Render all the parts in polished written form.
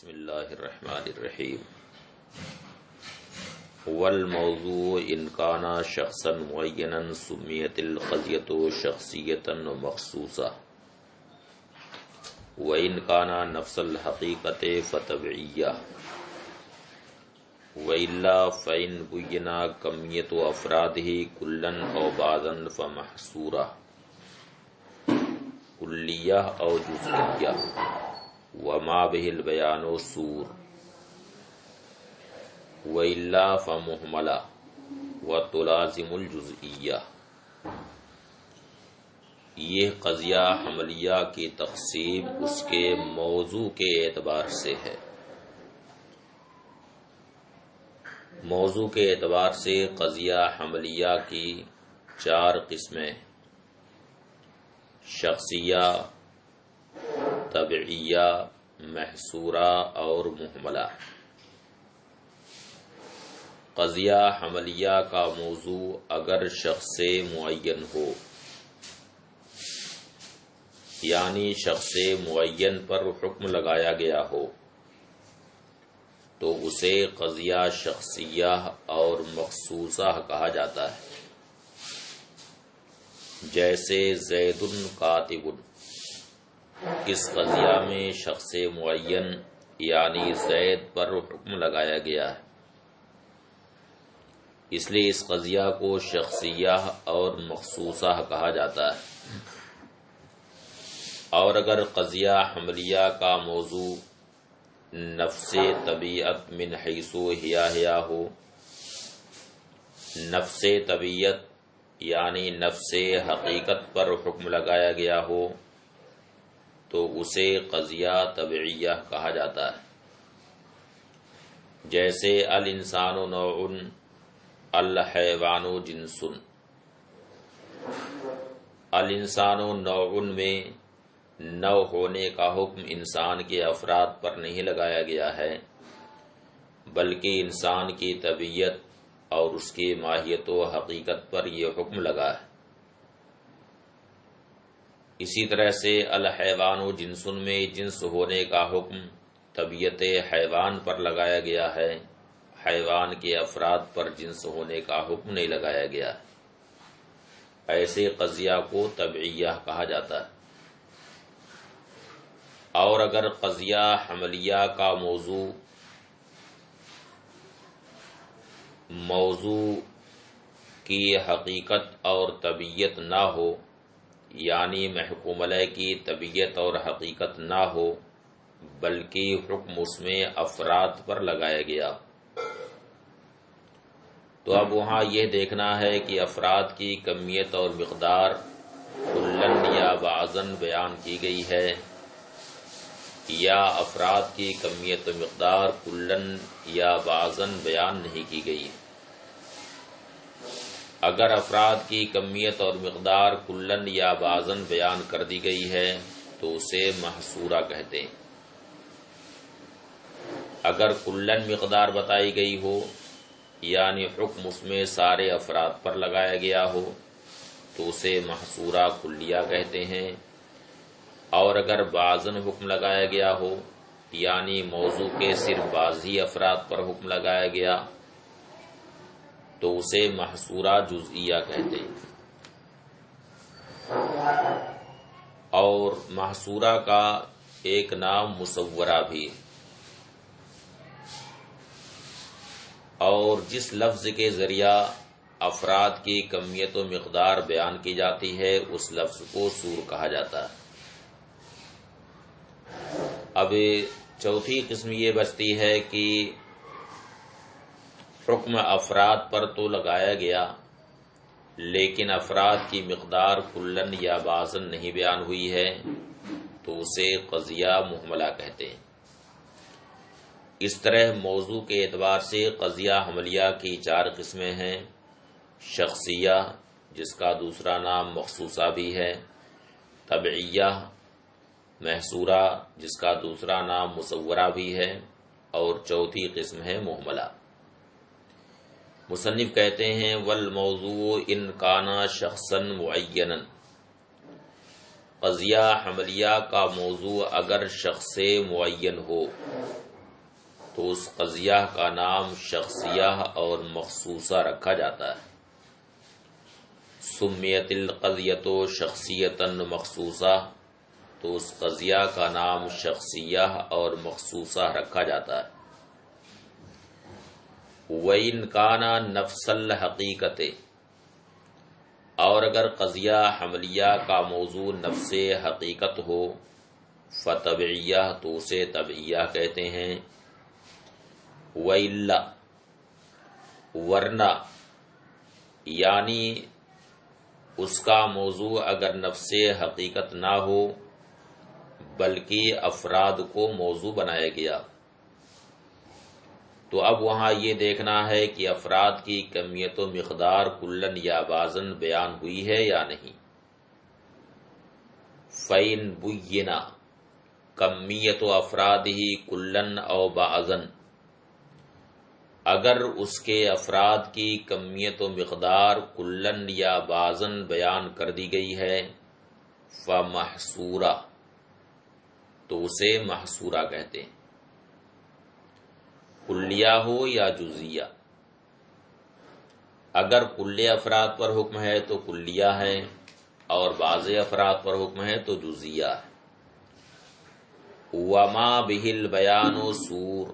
بسم اللہ الرحمن الرحیم والموضوع ان کان شخصا معینا سمیت القضیۃ شخصیتا مخصوصہ وان کان نفس الحقیقت فتبعیہ والا فإن بینا کمیت افرادہ کلا او بعضا فمحصورہ کلیہ او جزئیہ وما به البیان سور وإلا فمحملہ وتلازم الجزئیہ۔ یہ قضیہ حملیہ کی تقسیم اس کے موضوع کے اعتبار سے ہے۔ موضوع کے اعتبار سے قضیہ حملیہ کی 4 قسمیں: شخصیہ، طبعیہ، محصورہ اور محملہ۔ قضیہ حملیہ کا موضوع اگر شخص معین ہو، یعنی شخص معین پر حکم لگایا گیا ہو، تو اسے قضیہ شخصیہ اور مخصوصہ کہا جاتا ہے۔ جیسے زید کاتب، اس قضیہ میں شخص معین یعنی زید پر حکم لگایا گیا ہے، اس لیے اس قضیہ کو شخصیہ اور مخصوصہ کہا جاتا ہے۔ اور اگر قضیہ حملیہ کا موضوع نفس طبیعت من حیث حیا ہو، نفس طبیعت یعنی نفس حقیقت پر حکم لگایا گیا ہو، تو اسے قضیہ طبعیہ کہا جاتا ہے۔ جیسے الانسان نوع الحیوان جنس، الانسان نوع میں نوع ہونے کا حکم انسان کے افراد پر نہیں لگایا گیا ہے، بلکہ انسان کی طبیعت اور اس کی ماہیت و حقیقت پر یہ حکم لگا ہے۔ اسی طرح سے الحیوان جنس میں جنس ہونے کا حکم طبیعت حیوان پر لگایا گیا ہے، حیوان کے افراد پر جنس ہونے کا حکم نہیں لگایا گیا۔ ایسے قضیہ کو طبعیہ کہا جاتا ہے۔ اور اگر قضیہ حملیہ کا موضوع کی حقیقت اور طبیعت نہ ہو، یعنی محکوم علیہ کی طبیعت اور حقیقت نہ ہو، بلکہ حکم اس میں افراد پر لگایا گیا، تو اب وہاں یہ دیکھنا ہے کہ افراد کی کمیت اور مقدار کلن یا بعضاً بیان کی گئی ہے، یا افراد کی کمیت و مقدار کلن یا بعضاً بیان نہیں کی گئی۔ اگر افراد کی کمیت اور مقدار کلن یا بعضاً بیان کر دی گئی ہے تو اسے محصورہ کہتے ہیں۔ اگر کلن مقدار بتائی گئی ہو، یعنی حکم اس میں سارے افراد پر لگایا گیا ہو، تو اسے محصورہ کلیہ کہتے ہیں۔ اور اگر بعضاً حکم لگایا گیا ہو، یعنی موضوع کے صرف بعض ہی افراد پر حکم لگایا گیا، تو اسے محصورہ جزئیہ کہتے ہیں۔ اور محصورہ کا ایک نام مصورہ بھی۔ اور جس لفظ کے ذریعہ افراد کی کمیت و مقدار بیان کی جاتی ہے، اس لفظ کو سور کہا جاتا ہے۔ اب چوتھی قسم یہ بچتی ہے کہ حکم افراد پر تو لگایا گیا، لیکن افراد کی مقدار کلن یا بعضاً نہیں بیان ہوئی ہے، تو اسے قضیہ محملہ کہتے ہیں۔ اس طرح موضوع کے اعتبار سے قضیہ حملیہ کی 4 قسمیں ہیں: شخصیہ، جس کا دوسرا نام مخصوصہ بھی ہے، طبعیہ، محصورہ، جس کا دوسرا نام مصورہ بھی ہے، اور چوتھی قسم ہے محملہ۔ مصنف کہتے ہیں والموضوع ان کان شخصا معینا، قضیہ حملیہ کا موضوع اگر شخص معین ہو، تو اس قضیہ کا نام شخصیہ اور مخصوصہ رکھا جاتا ہے۔ سمیت القضیۃ شخصیۃ مخصوصہ، تو اس قضیہ کا نام شخصیہ اور مخصوصہ رکھا جاتا ہے۔ وَإِنْ كَانَ نَفْسَ الْحَقِيقَةِ، اور اگر قضیہ حملیہ کا موضوع نفس حقیقت ہو، فطبعیہ، تو اسے طبعیہ کہتے ہیں۔ وَإِلَّا، ورنہ، یعنی اس کا موضوع اگر نفس حقیقت نہ ہو بلکہ افراد کو موضوع بنایا گیا، تو اب وہاں یہ دیکھنا ہے کہ افراد کی کمیت و مقدار کلن یا بعضاً بیان ہوئی ہے یا نہیں۔ فَإِن بُيِّنَ کمیت و افراد ہی کلن او بعضاً، اگر اس کے افراد کی کمیت و مقدار کلن یا بعضاً بیان کر دی گئی ہے، فَمَحْصُورَ، تو اسے محصورہ کہتے ہیں، کلیہ ہو یا جزیہ۔ اگر کل افراد پر حکم ہے تو کلیہ ہے، اور بعض افراد پر حکم ہے تو جزیہ ہے۔ وَمَا بِهِ الْبَيَانُ سُور،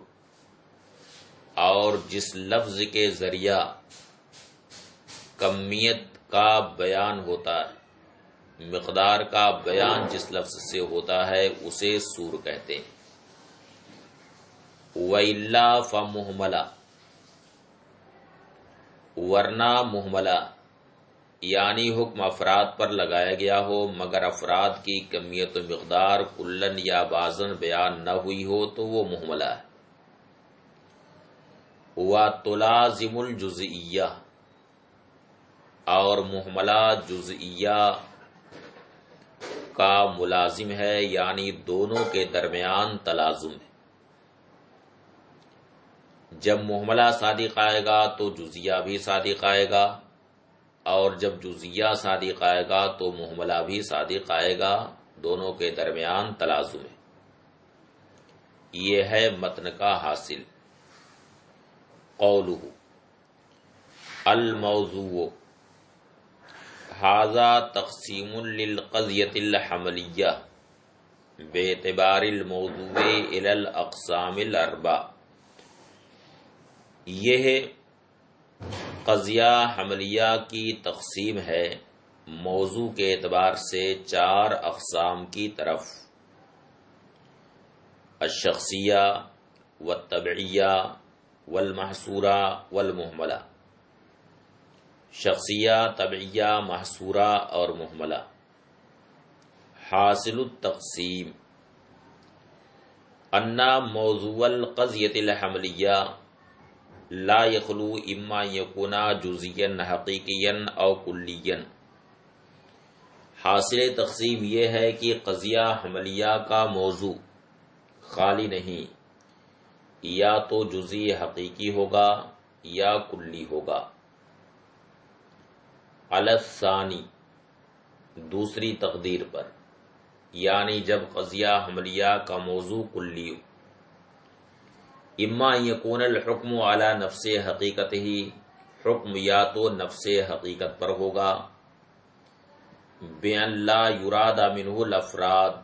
اور جس لفظ کے ذریعہ کمیت کا بیان ہوتا ہے، مقدار کا بیان جس لفظ سے ہوتا ہے اسے سور کہتے ہیں۔ وَإِلَّا فَمُهْمَلَ، ورنہ مہملہ، یعنی حکم افراد پر لگایا گیا ہو مگر افراد کی کمیت و مقدار کلن یا بعضاً بیان نہ ہوئی ہو تو وہ مہملہ ہے۔ وَتُلَازِمُ الْجُزْئِیَّہ، اور مہملہ جزئیہ کا ملازم ہے، یعنی دونوں کے درمیان تلازم ہے۔ جب مہملہ صادق آئے گا تو جزیہ بھی صادق آئے گا، اور جب جزیہ صادق آئے گا تو مہملہ بھی صادق آئے گا، دونوں کے درمیان تلازم ہے۔ یہ ہے متن کا حاصل۔ قولہ الموضوع ھذا تقسیم للقضیۃ الحملیہ باعتبار الموضوع الی الاقسام الاربع، یہ قضیہ حملیہ کی تقسیم ہے موضوع کے اعتبار سے 4 اقسام کی طرف: الشخصیہ والطبعیہ والمحصورہ والمہملہ، شخصیہ، طبعیہ، محصورہ اور مہملہ۔ حاصل التقسیم ان موضوع القضیۃ الحملیہ لا یخلو اما یکون جزئیا حقیقیا او کلیا۔ حاصل تقسیم یہ ہے کہ قضیہ حملیہ کا موضوع خالی نہیں، یا تو جزئی حقیقی ہوگا یا کلی ہوگا۔ علی الثانی، دوسری تقدیر پر، یعنی جب قضیہ حملیہ کا موضوع کلی ہو، اما یکون الحکم علی نفس حقیقت ہی، حکم یا تو نفس حقیقت پر ہوگا، بِأَن لا یراد منہ الافراد،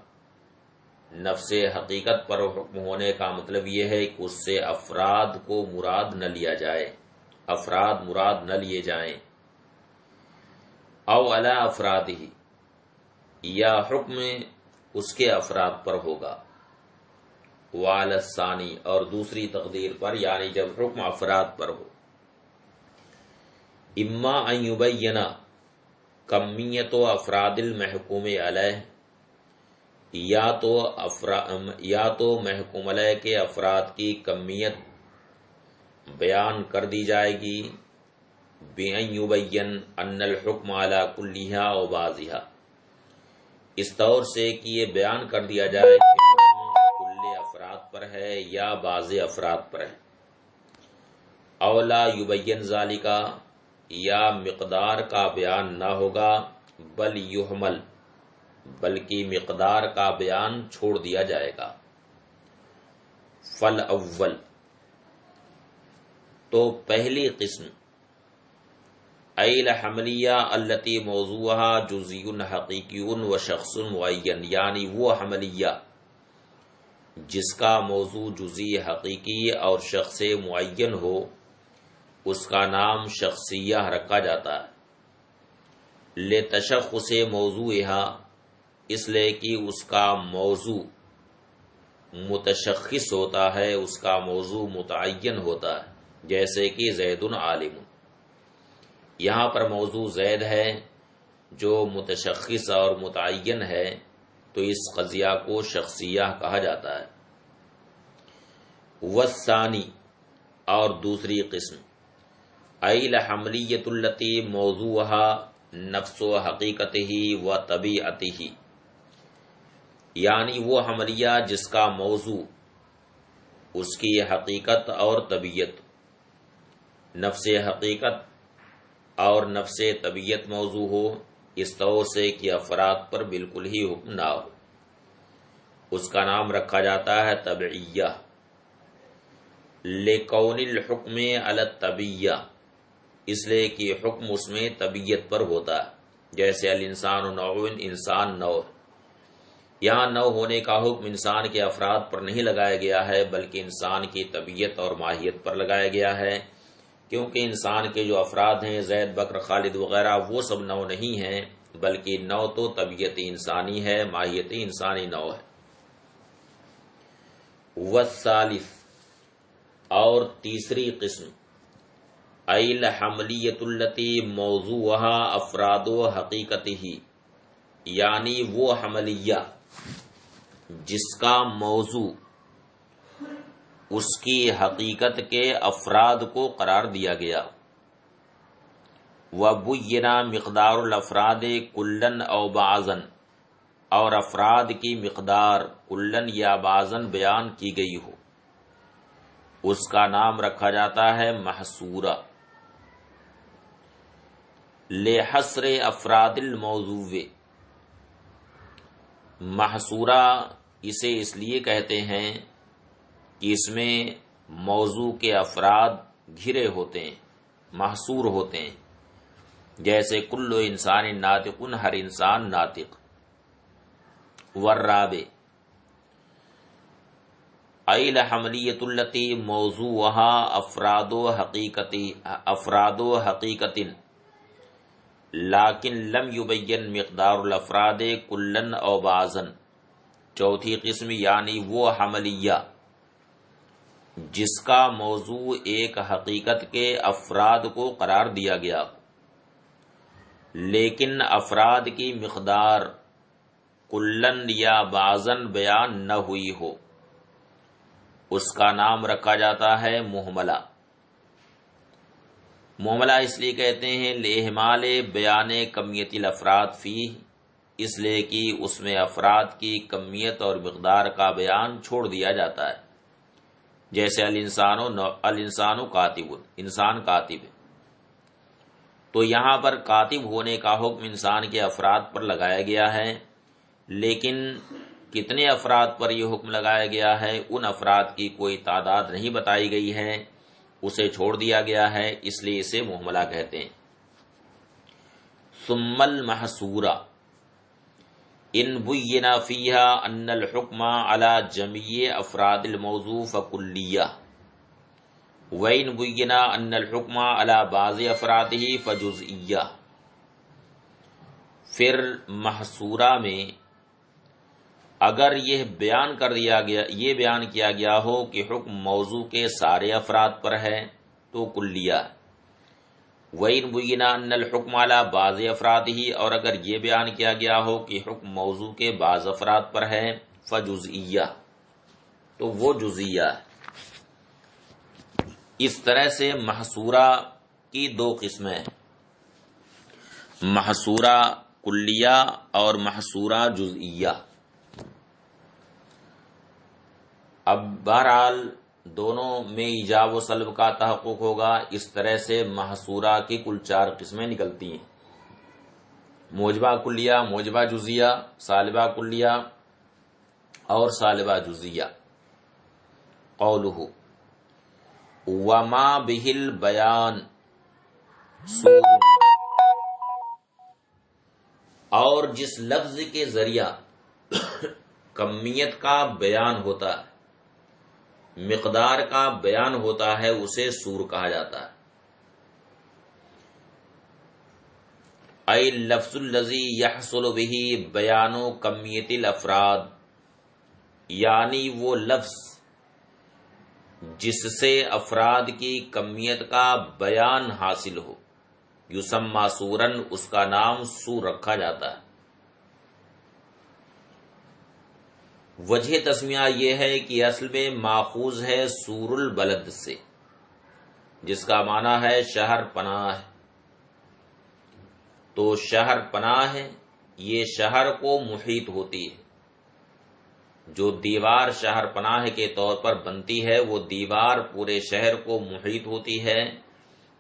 نفس حقیقت پر حکم ہونے کا مطلب یہ ہے کہ اس سے افراد کو مراد نہ لیا جائے، افراد مراد نہ لیے جائیں۔ او علی افراد ہی، یا حکم اس کے افراد پر ہوگا۔ وعلی الثانی، اور دوسری تقدیر پر، یعنی جب حکم افراد پر ہو، اما ان یبین کمیت و افراد المحکوم علیہ، یا تو محکوم علیہ کے افراد کی کمیت بیان کر دی جائے گی، بِأَن یبین ان الحکم علی کلیہا و بعضہا، اس طور سے کہ یہ بیان کر دیا جائے کہ حکم کل افراد پر ہے یا بعض افراد پر ہے۔ او لا یبین ذالک، یا مقدار کا بیان نہ ہوگا، بل یحمل، بلکہ مقدار کا بیان چھوڑ دیا جائے گا۔ فالاول، تو پہلی قسم الحملیہ التی موضوعها جزئی حقیقی و شخص معین، یعنی وہ حملیہ جس کا موضوع جزئی حقیقی اور شخص معین ہو، اس کا نام شخصیہ رکھا جاتا ہے۔ لتشخص موضوعها، اس لیے کہ اس کا موضوع متشخص ہوتا ہے، اس کا موضوع متعین ہوتا ہے، جیسے کہ زید عالم۔ یہاں پر موضوع زید ہے جو متشخص اور متعین ہے، تو اس قضیہ کو شخصیہ کہا جاتا ہے۔ والثانی، اور دوسری قسم الحملیۃ التی موضوعها نفس و حقیقتہ و طبیعتہ، یعنی وہ حملیہ جس کا موضوع اس کی حقیقت اور طبیعت، نفس حقیقت اور نفس طبیعت موضوع ہو، اس طور سے کہ افراد پر بالکل ہی حکم نہ ہو، اس کا نام رکھا جاتا ہے طبعیہ۔ لکون الحکم علی الطبیعہ، اس لیے کہ حکم اس میں طبیعت پر ہوتا ہے، جیسے الانسان نوع، انسان نوع۔ یہاں نوع ہونے کا حکم انسان کے افراد پر نہیں لگایا گیا ہے، بلکہ انسان کی طبیعت اور ماہیت پر لگایا گیا ہے، کیونکہ انسان کے جو افراد ہیں زید، بکر، خالد وغیرہ، وہ سب نوع نہیں ہیں، بلکہ نوع تو طبیعت انسانی ہے، ماہیت انسانی نوع ہے۔ والثالث، اور تیسری قسم الحملیۃ التی موضوعها افراد و حقیقتہ، یعنی وہ حملیہ جس کا موضوع اس کی حقیقت کے افراد کو قرار دیا گیا۔ وَبُيِّنَ مقدار الافراد کلن او بعضن، اور افراد کی مقدار کلن یا بعضن بیان کی گئی ہو، اس کا نام رکھا جاتا ہے محصورہ۔ لحصر افراد الموضوع، محصورہ اسے اس لیے کہتے ہیں کہ اس میں موضوع کے افراد گھرے ہوتے ہیں، محصور ہوتے ہیں، جیسے کل انسان ناطق، ہر انسان ناطق۔ والرابع الحملیۃ التی موضوعها افراد و حقیقت لیکن لم یبین مقدار الافراد کلن او بعضن، چوتھی قسم یعنی وہ حملیہ جس کا موضوع ایک حقیقت کے افراد کو قرار دیا گیا، لیکن افراد کی مقدار کلن یا بعضن بیان نہ ہوئی ہو، اس کا نام رکھا جاتا ہے محملہ۔ محملہ اس لیے کہتے ہیں لإہمال بیان کمیت الافراد فیہ، اس لیے کہ اس میں افراد کی کمیت اور مقدار کا بیان چھوڑ دیا جاتا ہے، جیسے الانسان کاتب، انسان کاتب ہے، تو یہاں پر کاتب ہونے کا حکم انسان کے افراد پر لگایا گیا ہے، لیکن کتنے افراد پر یہ حکم لگایا گیا ہے، ان افراد کی کوئی تعداد نہیں بتائی گئی ہے، اسے چھوڑ دیا گیا ہے، اس لیے اسے محملہ کہتے ہیں۔ ثم المحصورہ ان بین فیہا ان الحکم علی جمیع افراد الموضوع فکلیہ وَإِنْ بُيِّنَ أَنَّ الْحُكْمَ عَلَى بَعْضِ أَفْرَادِهِ فَجُزْئِيَّةٌ، پھر محصورہ میں اگر یہ بیان کیا گیا ہو کہ حکم موضوع کے سارے افراد پر ہے تو کلیہ۔ وَإِنْ بُيِّنَ أَنَّ الْحُكْمَ عَلَى بَعْضِ أَفْرَادِهِ، اور اگر یہ بیان کیا گیا ہو کہ حکم موضوع کے بعض افراد پر ہے فَجُزْئِيَّةٌ، تو وہ جزیہ ہے۔ اس طرح سے محصورہ کی دو قسمیں ہیں، محصورہ کلیہ اور محصورہ جزئیہ۔ اب بہرحال دونوں میں ایجاب و سلب کا تحقق ہوگا، اس طرح سے محصورہ کی کل 4 قسمیں نکلتی ہیں: موجبہ کلیہ، موجبہ جزیہ، سالبہ کلیہ اور سالبہ جزیہ۔ قولہ، وما بہل بیان سور، اور جس لفظ کے ذریعہ کمیت کا بیان ہوتا ہے، مقدار کا بیان ہوتا ہے، اسے سور کہا جاتا ہے۔ ای لفظ الذی یحصل بہ بیان کمیت الافراد، یعنی وہ لفظ جس سے افراد کی کمیت کا بیان حاصل ہو، یسمى سورن، اس کا نام سور رکھا جاتا ہے۔ وجہ تسمیہ یہ ہے کہ اصل میں ماخوذ ہے سور البلد سے، جس کا معنی ہے شہر پناہ۔ تو شہر پناہ ہے، یہ شہر کو محیط ہوتی ہے۔ جو دیوار شہر پناہ کے طور پر بنتی ہے، وہ دیوار پورے شہر کو محیط ہوتی ہے،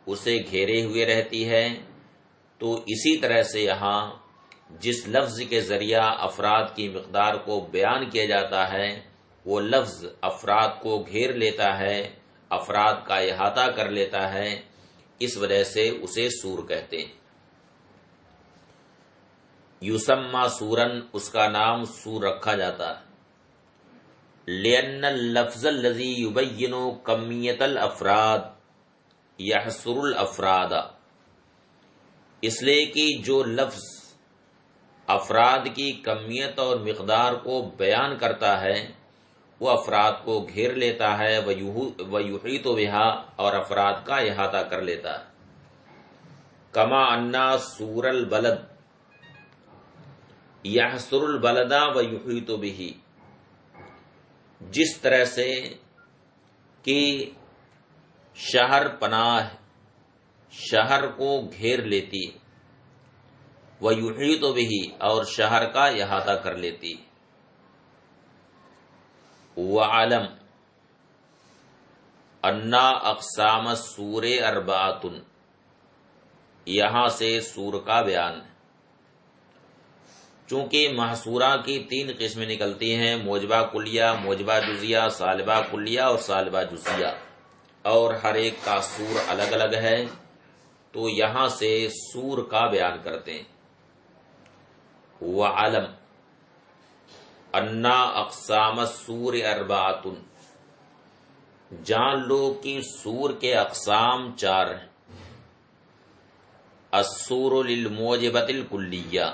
اسے گھیرے ہوئے رہتی ہے۔ تو اسی طرح سے یہاں جس لفظ کے ذریعہ افراد کی مقدار کو بیان کیا جاتا ہے، وہ لفظ افراد کو گھیر لیتا ہے، افراد کا احاطہ کر لیتا ہے، اس وجہ سے اسے سور کہتے ہیں۔ یسمى سورن، اس کا نام سور رکھا جاتا ہے۔ لأن اللفظ الذي يبين کمیت الافراد یحصر الافراد، اس لیے کہ جو لفظ افراد کی کمیت اور مقدار کو بیان کرتا ہے، وہ افراد کو گھیر لیتا ہے، ویحیط بہا، اور افراد کا احاطہ کر لیتا ہے۔ کما انا سور البلد یحصر البلد ویحیط بہ، جس طرح سے کہ شہر پناہ شہر کو گھیر لیتی، وَيُحِيطُ بِهِ، اور شہر کا احاطہ کر لیتی۔ وَعَلَمْ أَنَّ أَقْسَامَ السُّورِ أَرْبَعَةٌ، یہاں سے سور کا بیان ہے۔ چونکہ محصورہ کی 3 قسمیں نکلتی ہیں، موجبہ کلیہ، موجبہ جزیہ، سالبہ کلیہ اور سالبہ جزیہ، اور ہر ایک کا سور الگ الگ ہے، تو یہاں سے سور کا بیان کرتے ہیں۔ وَعَلَمْ أَنَّ أَقْسَامَ السُّورِ أَرْبَعَةٌ، جان لو کہ سور کے اقسام 4 ہیں۔ السور للموجبۃ الکلیہ،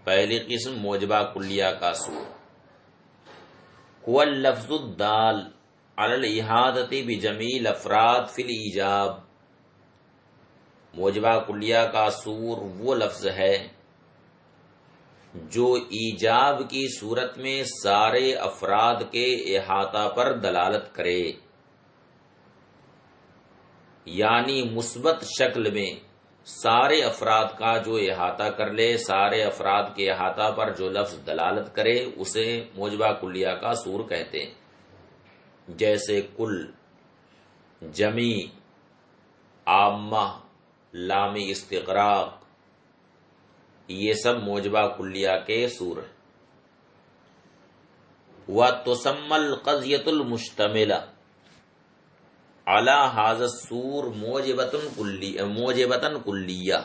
پہلی قسم موجبہ کلیہ کا سور، هو اللفظ الدال علی الاحاطۃ بجمیع الافراد فی الایجاب، موجبہ کلیہ کا سور وہ لفظ ہے جو ایجاب کی صورت میں سارے افراد کے احاطہ پر دلالت کرے، یعنی مثبت شکل میں سارے افراد کا جو احاطہ کر لے، سارے افراد کے احاطہ پر جو لفظ دلالت کرے، اسے موجبہ کلیہ کا سور کہتے ہیں۔ جیسے کل، جمی، عامہ، لام استغراق، یہ سب موجبہ کلیہ کے سور ہیں۔ وَتُسَمَّى الْقَضْيَةُ الْمُشْتَمِلَةُ عَلَى هَذَا السُّورِ موجبۃ کلیہ،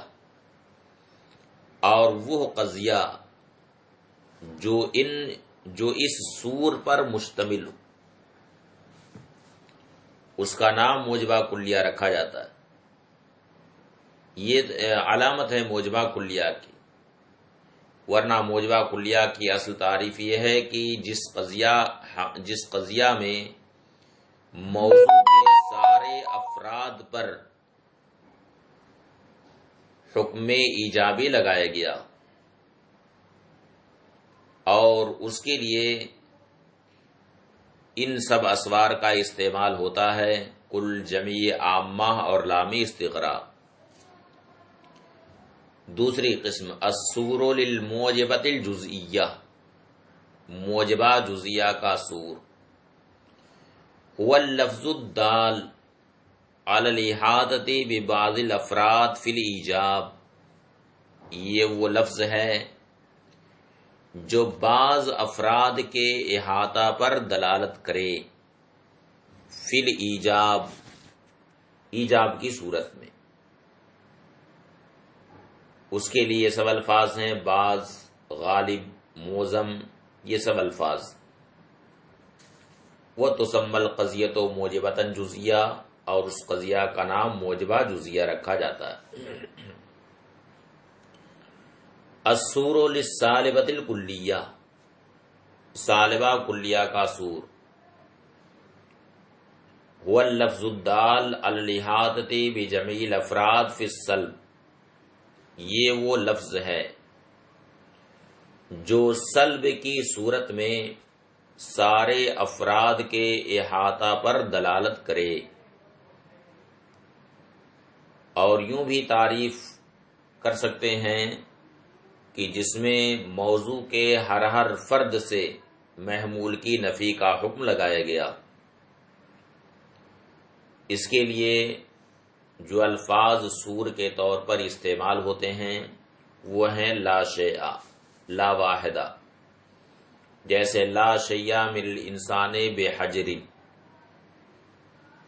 اور وہ قضیہ جو اس سور پر مشتمل ہو، اس کا نام موجبہ کلیہ رکھا جاتا ہے۔ یہ علامت ہے موجبہ کلیہ کی، ورنہ موجبہ کلیہ کی اصل تعریف یہ ہے کہ جس قضیہ میں موضوع کے سارے افراد پر حکم ایجابی لگایا گیا، اور اس کے لیے ان سب اسوار کا استعمال ہوتا ہے، کل، جمیع، عامہ اور لامی استغراق۔ دوسری قسم السور للموجبۃ الجزئیہ، موجبہ جزیہ کا سور، هو اللفظ الدال علی الاحاطۃ ببعض الافراد فی الایجاب، یہ وہ لفظ ہے جو بعض افراد کے احاطہ پر دلالت کرے، فی الایجاب، ایجاب کی صورت میں، اس کے لیے یہ سب الفاظ ہیں، بعض، غالب، موزم، یہ سب الفاظ. وَتُسَمَّى الْقَضِيَّةُ مُوجِبَةً جُزْئِيَّةً، اور اس قضیہ کا نام موجبہ جزیہ رکھا جاتا ہے. السور للسالبۃ الکلیہ، سالبہ کلیہ کا سور. هو اللفظ الدال علی الاحاطۃ بجمیع الافراد فی السلب، یہ وہ لفظ ہے جو سلب کی صورت میں سارے افراد کے احاطہ پر دلالت کرے. اور یوں بھی تعریف کر سکتے ہیں کہ جس میں موضوع کے ہر فرد سے محمول کی نفی کا حکم لگایا گیا. اس کے لیے جو الفاظ سور کے طور پر استعمال ہوتے ہیں وہ ہیں لا شیء، لا واحدہ، جیسے لا شیء من الانسان بحجر،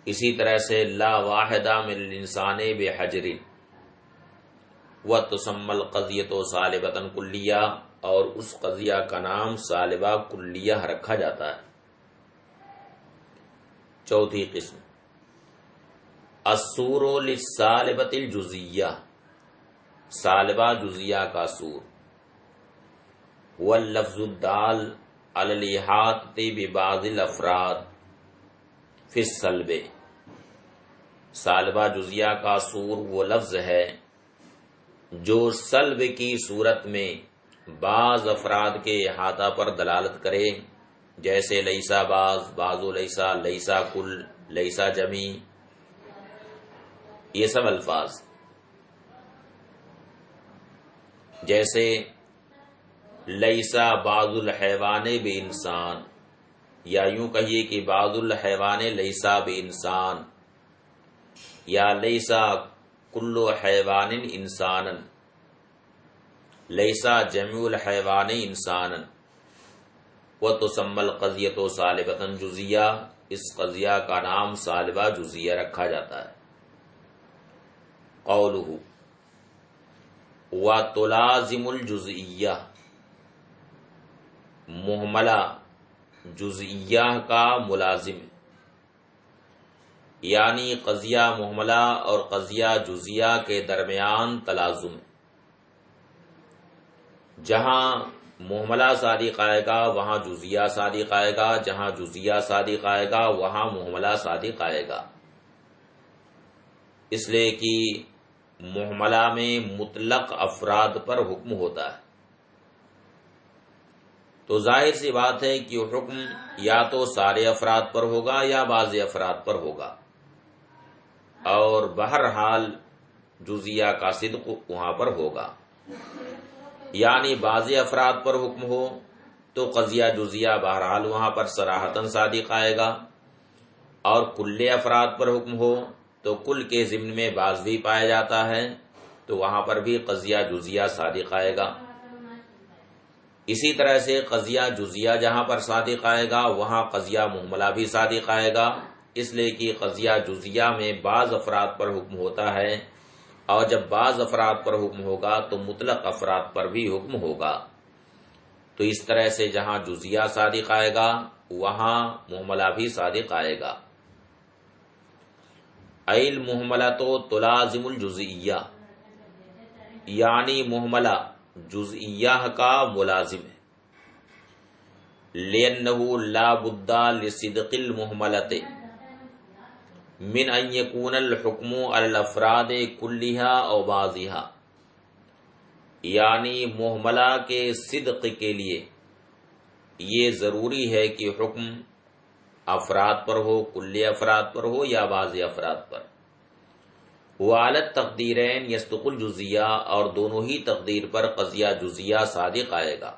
اسی طرح سے لا واحدہ من الانسان بحجر. وَتُسَمَّى الْقَضِيَّةُ صَالِبَةً كُلِّيَّةً، اور اس قضیہ کا نام صالبہ کلیہ رکھا جاتا ہے. چوتھی قسم السور للسالبۃ الجزیہ، سالبہ جزیہ کا سور. واللفظ الدال علی الاحاطۃ ببعض الافراد فی السلب، سالبہ جزیہ کا سور وہ لفظ ہے جو سلب کی صورت میں بعض افراد کے احاطہ پر دلالت کرے، جیسے لیسا بعض، بعض لیسا، لیسا کل، لیسا جمیع، یہ سب الفاظ. جیسے لیسا بعض الحیوان بانسان، یا یوں کہیے کہ بعض الحیوان لیسا بانسان، یا لیسا کل حیوان انسانا، لیسا جمیع الحیوان انسانا. وَتُسَمَّى الْقَضِيَّةُ صَالِبَةً جُزْئِيَّةً، اس قضیہ کا نام صالبہ جزیہ رکھا جاتا ہے. قولہ وَتُلَازِمُ الْجُزْئِيَّةَ، محملہ جزئیہ کا ملازم، یعنی قضیہ محملہ اور قضیہ جزیہ کے درمیان تلازم. جہاں محملہ صادق آئے گا وہاں جزیہ صادق آئے گا، جہاں جزیہ صادق آئے گا وہاں محملہ صادق آئے گا. اس لیے کہ محملہ میں مطلق افراد پر حکم ہوتا ہے، تو ظاہر سی بات ہے کہ حکم یا تو سارے افراد پر ہوگا یا بعض افراد پر ہوگا، اور بہرحال جزیہ کا صدق وہاں پر ہوگا. یعنی بعض افراد پر حکم ہو تو قضیہ جزیہ بہرحال وہاں پر صراحتاً صادق آئے گا، اور کل افراد پر حکم ہو تو کل کے ضمن میں بعض بھی پایا جاتا ہے تو وہاں پر بھی قضیہ جزیہ صادق آئے گا. اسی طرح سے قضیہ جزیہ جہاں پر صادق آئے گا وہاں قضیہ محملہ بھی صادق آئے گا، اس لیے کہ قضیہ جزیہ میں بعض افراد پر حکم ہوتا ہے، اور جب بعض افراد پر حکم ہوگا تو مطلق افراد پر بھی حکم ہوگا. تو اس طرح سے جہاں جزیہ صادق آئے گا وہاں محملہ بھی صادق آئے گا. المحملۃ تلازم الجزئیہ، یعنی محملہ جزئیہ کا ملازم ہے. لأنه لا بد لصدق المحملۃ من ان يكون الحكم على الافراد كلها او بعضها، یعنی محملہ کے صدق کے لیے یہ ضروری ہے کہ حکم افراد پر ہو، کل افراد پر ہو یا بعض افراد پر. وعلی التقدیرین یصدق الجزیہ، اور دونوں ہی تقدیر پر قضیہ جزیہ صادق آئے گا.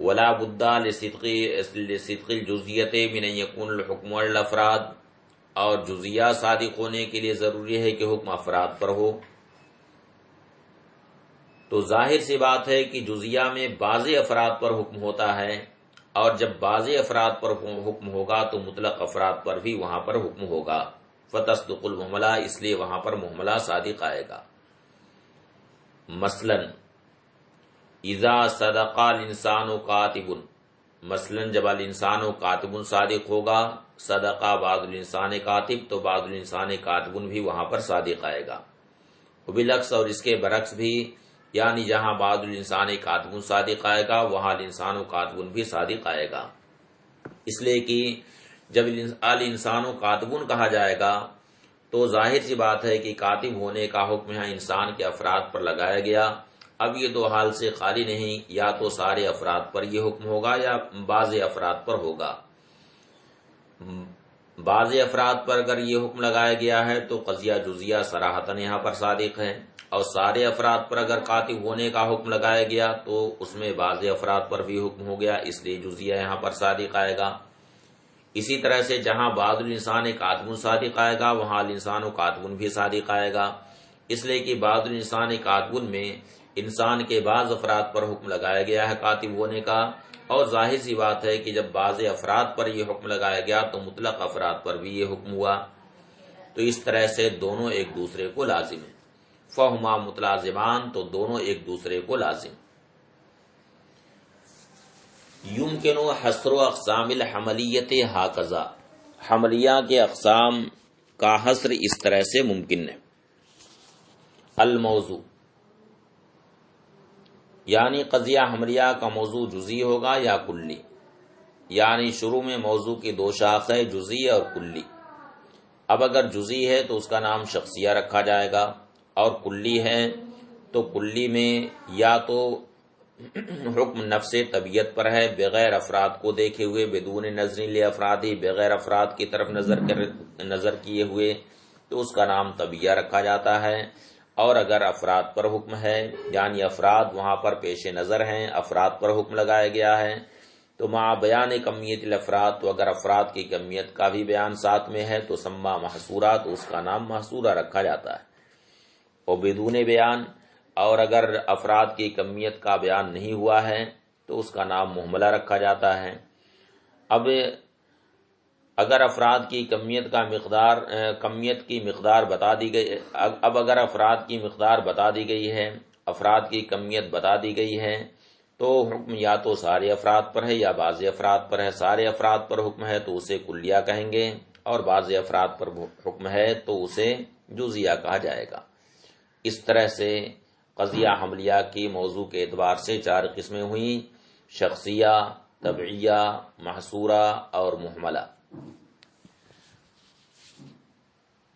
ولا بد لصدق الجزیۃ من ان یکون الحکم علی الافراد، اور جزیہ صادق ہونے کے لیے ضروری ہے کہ حکم افراد پر ہو. تو ظاہر سی بات ہے کہ جزیہ میں بعض افراد پر حکم ہوتا ہے اور جب بعض افراد پر حکم ہوگا تو مطلق افراد پر بھی وہاں پر حکم ہوگا. فتصدق المحملہ، اس لیے وہاں پر محملہ صادق آئے گا. مثلا اذا صدق الانسان کاتب، مثلا جب الانسان کاتب صادق ہوگا، صدقہ بعض الانسان کاتب، تو بعض الانسان کاتب بھی وہاں پر صادق آئے گا. وبالعکس، اور اس کے برعکس بھی، یعنی جہاں بعض الانسان کاتب صادق آئے گا وہاں الانسان کاتب بھی صادق آئے گا. اس لیے کہ جب الانسان کاتب کہا جائے گا تو ظاہر سی بات ہے کہ کاتب ہونے کا حکم ہے انسان کے افراد پر لگایا گیا. اب یہ دو حال سے خالی نہیں، یا تو سارے افراد پر یہ حکم ہوگا یا بعض افراد پر ہوگا. بعض افراد پر اگر یہ حکم لگایا گیا ہے تو قضیہ جزیہ صراحتاً یہاں پر صادق ہے، اور سارے افراد پر اگر کاتب ہونے کا حکم لگایا گیا تو اس میں بعض افراد پر بھی حکم ہو گیا، اس لیے جزیہ یہاں پر صادق آئے گا. اسی طرح سے جہاں بعض الانسان کاتب صادق آئے گا وہاں الانسان کاتب بھی صادق آئے گا، اس لیے کہ بعض الانسان کاتب میں انسان کے بعض افراد پر حکم لگایا گیا ہے کاتب ہونے کا، اور ظاہر سی بات ہے کہ جب بعض افراد پر یہ حکم لگایا گیا تو مطلق افراد پر بھی یہ حکم ہوا. تو اس طرح سے دونوں ایک دوسرے کو لازم ہیں. فہما متلازمان، تو دونوں ایک دوسرے کو لازم. یمکن حصر اقسام الحملیت ہاکذا، حملیہ کے اقسام کا حصر اس طرح سے ممکن ہے. الموضوع، یعنی قضیہ حملیہ کا موضوع جزئی ہوگا یا کلی. یعنی شروع میں موضوع کی دو شاخ ہے، جزئی اور کلی. اب اگر جزئی ہے تو اس کا نام شخصیہ رکھا جائے گا، اور کلی ہے تو کلی میں یا تو حکم نفس طبیعت پر ہے بغیر افراد کو دیکھے ہوئے، بدون نظر لافرادی، بغیر افراد کی طرف نظر کیے ہوئے، تو اس کا نام طبیعہ رکھا جاتا ہے. اور اگر افراد پر حکم ہے، یعنی افراد وہاں پر پیش نظر ہیں، افراد پر حکم لگایا گیا ہے، تو مع بیان کمیت الافراد، تو اگر افراد کی کمیت کا بھی بیان ساتھ میں ہے تو سما محصورہ، تو اس کا نام محصورہ رکھا جاتا ہے. اور بدون بیان، اور اگر افراد کی کمیت کا بیان نہیں ہوا ہے تو اس کا نام محملہ رکھا جاتا ہے. اب اگر افراد کی کمیت کی مقدار بتا دی گئی، اب اگر افراد کی مقدار بتا دی گئی ہے، افراد کی کمیت بتا دی گئی ہے، تو حکم یا تو سارے افراد پر ہے یا بعض افراد پر ہے. سارے افراد پر حکم ہے تو اسے کلیہ کہیں گے، اور بعض افراد پر حکم ہے تو اسے جزیہ کہا جائے گا. اس طرح سے قضیہ حملیہ کی موضوع کے اعتبار سے چار قسمیں ہوئیں: شخصیہ، تبعیہ، محصورہ اور محملہ.